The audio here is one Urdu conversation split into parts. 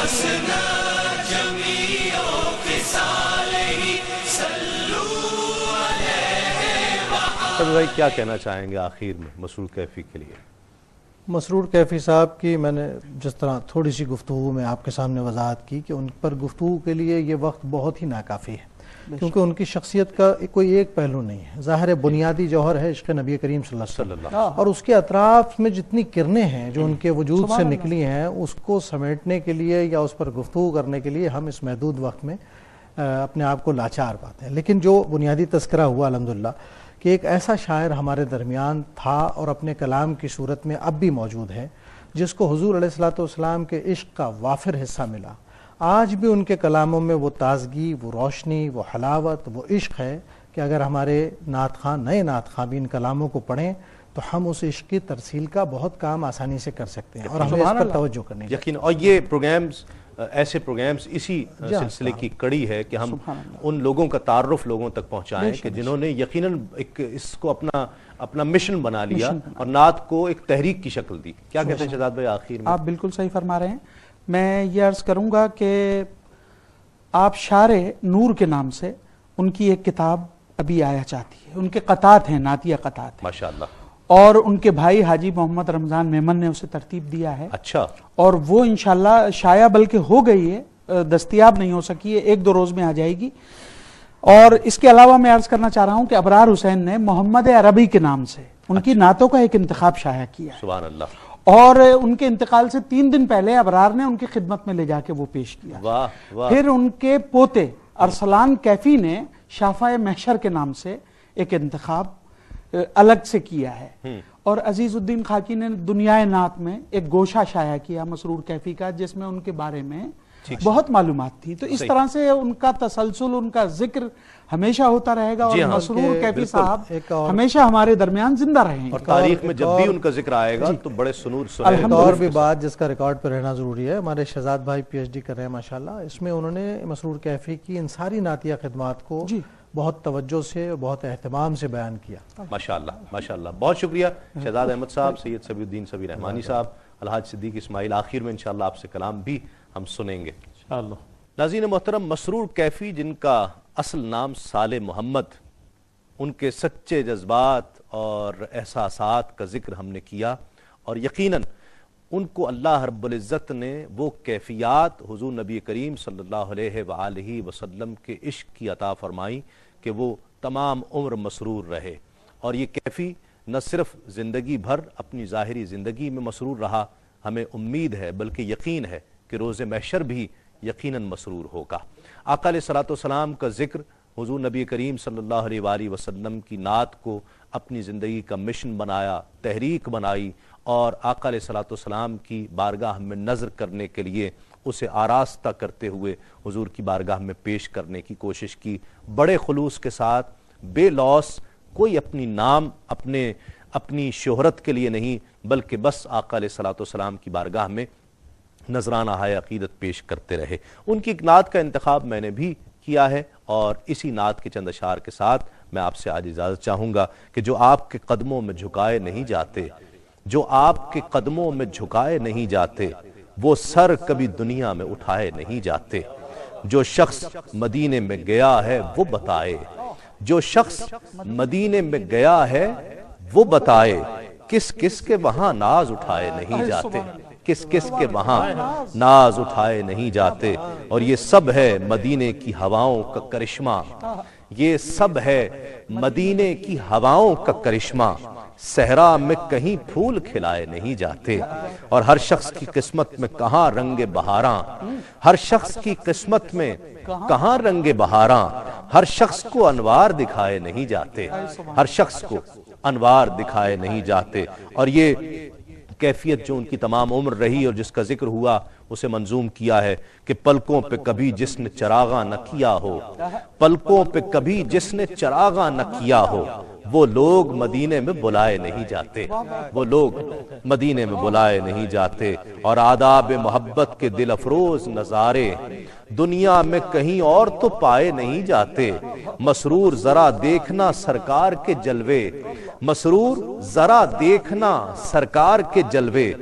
حسنا جميع خصاله صلوا عليه سب بھائی کیا کہنا چاہیں گے آخر میں مسرور کیفی کے لیے؟ مسرور کیفی صاحب کی میں نے جس طرح تھوڑی سی گفتگو میں آپ کے سامنے وضاحت کی کہ ان پر گفتگو کے لیے یہ وقت بہت ہی ناکافی ہے، کیونکہ ان کی شخصیت کا کوئی ایک پہلو نہیں ہے. ظاہر بنیادی جوہر ہے عشق نبی کریم صلی اللہ علیہ وسلم، اور اس کے اطراف میں جتنی کرنیں ہیں جو ان کے وجود سے نکلی ہیں اس کو سمیٹنے کے لیے یا اس پر گفتگو کرنے کے لیے ہم اس محدود وقت میں اپنے آپ کو لاچار پاتے ہیں. لیکن جو بنیادی تذکرہ ہوا الحمدللہ کہ ایک ایسا شاعر ہمارے درمیان تھا اور اپنے کلام کی صورت میں اب بھی موجود ہے جس کو حضور علیہ السلام کے عشق کا وافر حصہ ملا. آج بھی ان کے کلاموں میں وہ تازگی، وہ روشنی، وہ حلاوت، وہ عشق ہے کہ اگر ہمارے نعت خواں، نئے نعت خواں بھی ان کلاموں کو پڑھیں تو ہم اس عشق کی ترسیل کا بہت کام آسانی سے کر سکتے ہیں اور ہمیں اس پر توجہ کرنی چاہیے. یقین. اور یہ پروگرامز، ایسے پروگرامز اسی سلسلے کی کڑی ہے کہ ہم ان لوگوں کا تعارف لوگوں تک پہنچائیں کہ جنہوں نے یقیناً اس کو اپنا مشن بنا لیا اور نعت کو ایک تحریک کی شکل دی. کیا کہتے ہیں شہزاد بھائی آخر میں؟ آپ بالکل صحیح فرما رہے ہیں. میں یہ عرض کروں گا کہ آپ شعر نور کے نام سے ان کی ایک کتاب ابھی آیا چاہتی ہے، ان کے قطعات ہیں، نعتیہ قطعات ہیں ماشاءاللہ، اور ان کے بھائی حاجی محمد رمضان میمن نے اسے ترتیب دیا ہے. اچھا. اور وہ انشاءاللہ شائع بلکہ ہو گئی ہے، دستیاب نہیں ہو سکی ہے، 1-2 روز میں آ جائے گی. اور اس کے علاوہ میں عرض کرنا چاہ رہا ہوں کہ ابرار حسین نے محمد عربی کے نام سے ان کی نعتوں کا ایک انتخاب شائع کیا ہے. سبحان اللہ. اور ان کے انتقال سے 3 دن پہلے ابرار نے ان کی خدمت میں لے جا کے وہ پیش کیا. واہ واہ. پھر ان کے پوتے ارسلان کیفی نے شافع محشر کے نام سے ایک انتخاب الگ سے کیا ہے. اور عزیز الدین خاکی نے دنیائے نعت میں ایک گوشہ شائع کیا مسرور کیفی کا، جس میں ان کے بارے میں بہت معلومات تھی. تو اس طرح سے ان کا تسلسل، ان کا ذکر ہمیشہ ہوتا رہے گا اور مسرور کیفی صاحب ہمیشہ ہمارے درمیان زندہ رہیں گے. اور تاریخ میں جب بھی ان کا ذکر آئے گا تو بڑے سنور ایک اور بھی بات جس کا ریکارڈ پہ رہنا ضروری ہے، ہمارے شہزاد بھائی پی ایچ ڈی کر رہے ہیں ماشاءاللہ، اس میں انہوں نے مسرور کیفی کی ان ساری نعتیہ خدمات کو بہت توجہ سے، بہت اہتمام سے بیان کیا. ماشاءاللہ ماشاءاللہ. بہت شکریہ شہزاد احمد صاحب، سید صفی الدین صبی رحمانی صاحب، الحاج صدیق اسماعیل. آخر میں انشاءاللہ آپ سے کلام بھی ہم سنیں گے. ناظرین محترم، مسرور کیفی جن کا اصل نام صالح محمد، ان کے سچے جذبات اور احساسات کا ذکر ہم نے کیا، اور یقیناً ان کو اللہ رب العزت نے وہ کیفیات حضور نبی کریم صلی اللہ علیہ وآلہ وسلم کے عشق کی عطا فرمائی کہ وہ تمام عمر مسرور رہے. اور یہ کیفی نہ صرف زندگی بھر اپنی ظاہری زندگی میں مسرور رہا، ہمیں امید ہے بلکہ یقین ہے کہ روز محشر بھی یقیناً مسرور ہوگا. آقا علیہ السلام کا ذکر، حضور نبی کریم صلی اللہ علیہ وآلہ وسلم کی نعت کو اپنی زندگی کا مشن بنایا، تحریک بنائی، اور آقا علیہ السلام کی بارگاہ میں نظر کرنے کے لیے اسے آراستہ کرتے ہوئے حضور کی بارگاہ میں پیش کرنے کی کوشش کی، بڑے خلوص کے ساتھ، بے لوث. کوئی اپنی نام، اپنی شہرت کے لیے نہیں، بلکہ بس آقا علیہ السلام کی بارگاہ میں نذرانہ ہائے عقیدت پیش کرتے رہے. ان کی ایک نعت کا انتخاب میں نے بھی کیا ہے، اور اسی نعت کے چند اشعار کے ساتھ میں آپ سے آج اجازت چاہوں گا کہ جو آپ کے قدموں میں جھکائے نہیں جاتے، جو آپ کے قدموں میں جھکائے نہیں جاتے، وہ سر کبھی دنیا میں اٹھائے نہیں جاتے. جو شخص مدینے میں گیا ہے وہ بتائے، جو شخص مدینے میں گیا ہے وہ بتائے، کس کس کے وہاں ناز اٹھائے نہیں جاتے، کس کس کے وہاں ناز اٹھائے نہیں جاتے. اور یہ سب ہے مدینے کی ہواؤں کا کرشمہ، یہ سب ہے مدینے کی ہواؤں کا کرشمہ، صحرا میں کہیں پھول کھلائے نہیں جاتے. اور ہر شخص کی قسمت میں کہاں رنگ بہاراں، ہر شخص کی قسمت میں کہاں رنگ بہاراں، ہر شخص کو انوار دکھائے نہیں جاتے، ہر شخص کو انوار دکھائے نہیں جاتے. اور یہ کیفیت جو ان کی تمام عمر رہی اور جس کا ذکر ہوا، اسے منظوم کیا ہے کہ پلکوں پہ کبھی جس نے چراغاں نہ کیا ہو، پلکوں پہ کبھی جس نے چراغاں نہ کیا ہو، وہ لوگ مدینے میں بلائے نہیں جاتے، وہ لوگ مدینے میں بلائے نہیں جاتے. اور آداب محبت کے دل افروز نظارے دنیا میں کہیں اور تو پائے نہیں جاتے. مسرور ذرا دیکھنا سرکار کے جلوے، مسرور ذرا دیکھنا سرکار کے جلوے،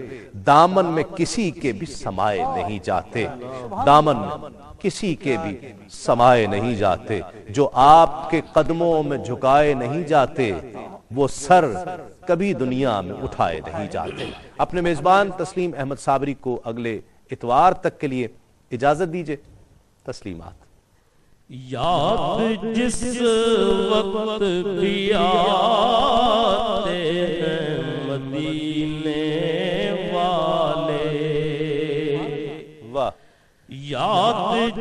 دامن میں کسی کے بھی سمائے نہیں جاتے، دامن میں کسی کے بھی سمائے نہیں جاتے، جو آپ کے قدموں میں جھکائے نہیں جاتے وہ سر کبھی دنیا میں اٹھائے نہیں جاتے۔ اپنے میزبان تسلیم احمد صابری کو اگلے اتوار تک کے لیے اجازت دیجئے۔ تسلیمات۔ یاد جس وقت بھی آتے ہیں مدینے والے، واہ، یاد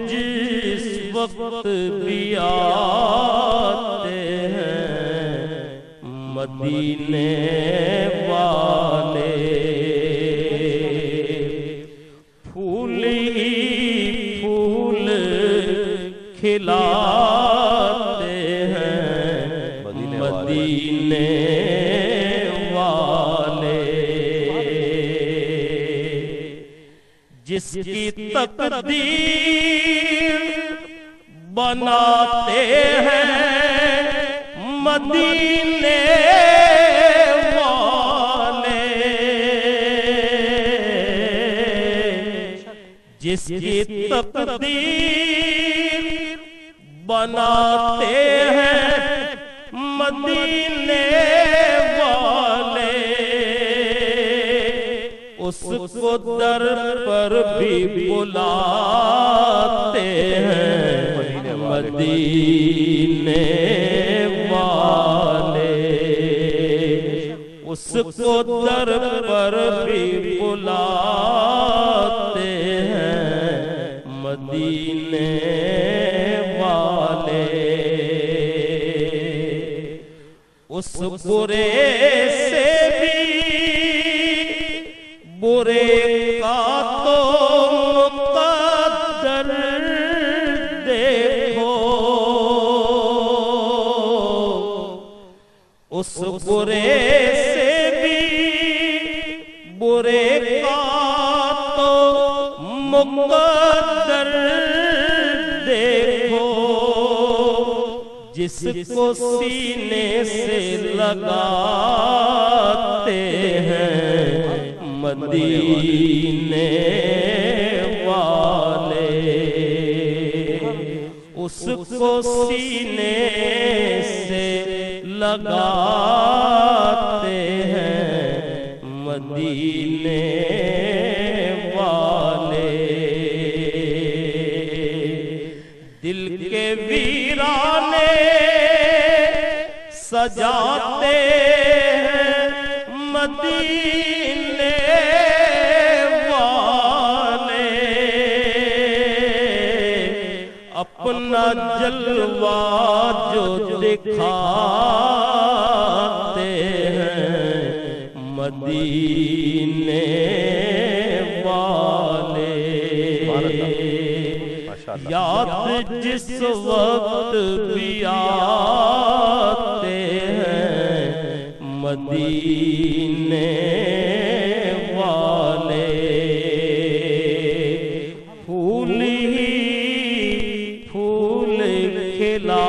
جس وقت بھی آتے ہیں مدینے والے، پھول ہی پھول کھلاتے ہیں مدینے والے، جس کی تقدیر بناتے ہیں مدینے والے، جس کی تقدیر بناتے ہیں مدینے والے، اس کو در پر بھی بلاتے ہیں مدینے والے، اس کو در پر بھی بلاتے ہیں مدینے والے، اس برے سے بھی برے کا تو مقدر دیکھو، اس برے سے بھی برے کا تو مقدر دیکھو، جس کو سینے سے لگاتے ہیں مدینے والے، اس کو سینے سے لگاتے ہیں مدینے والے، دل کے ویرانے سجاتے ہیں مدینے والے، اپنا جلوہ جو دکھاتے ہیں مدینے والے، یاد جس وقت بھی آتے ہیں مدینے والے، پھول ہی پھول کھلا